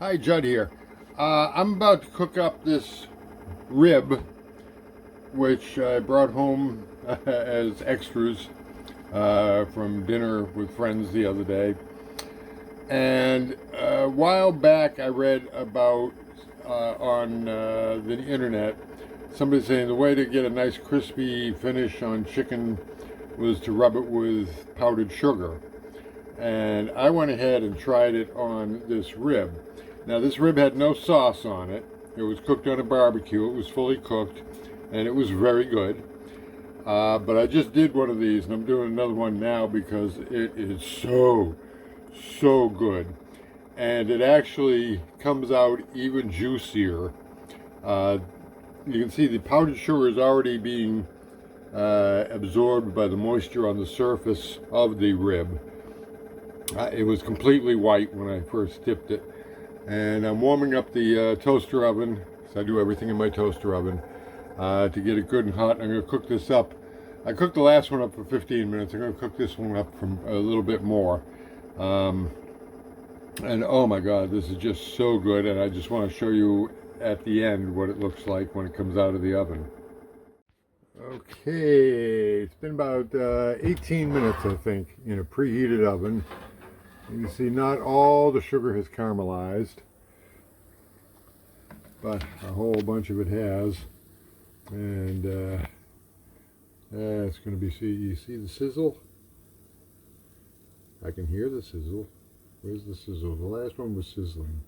Hi, Jud here. I'm about to cook up this rib, which I brought home as extras from dinner with friends the other day. And a while back I read about on the internet somebody saying the way to get a nice crispy finish on chicken was to rub it with powdered sugar. And I went ahead and tried it on this rib. Now this rib had no sauce on it. It was cooked on a barbecue. It was fully cooked and it was very good. But I just did one of these and I'm doing another one now because it is so good. And it actually comes out even juicier. You can see the powdered sugar is already being absorbed by the moisture on the surface of the rib. It was completely white when I first dipped it. And I'm warming up the toaster oven, so I do everything in my toaster oven, to get it good and hot. I'm going to cook this up. I cooked the last one up for 15 minutes. I'm going to cook this one up from a little bit more. And oh my God, this is just so good. And I just want to show you at the end what it looks like when it comes out of the oven. Okay, it's been about 18 minutes, I think, in a preheated oven. You can see not all the sugar has caramelized, but a whole bunch of it has. And it's going to be, you see the sizzle? I can hear the sizzle. Where's the sizzle? The last one was sizzling.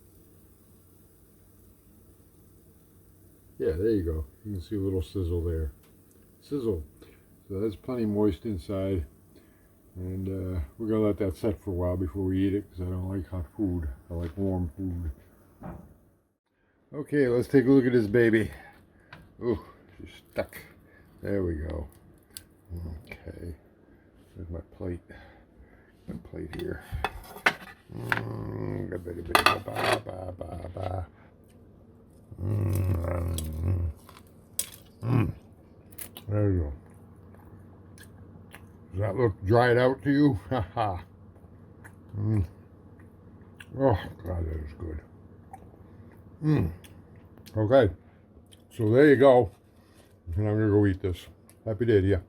Yeah, there you go. You can see a little sizzle there. Sizzle. So that's plenty moist inside. And we're going to let that set for a while before we eat it because I don't like hot food. I like warm food. Okay, let's take a look at this baby. Oh, she's stuck. There we go. Okay. There's my plate. My plate here. There you go. Does that look dried out to you? Haha. Oh, God, that is good. Okay. So there you go. And I'm going to go eat this. Happy day to you.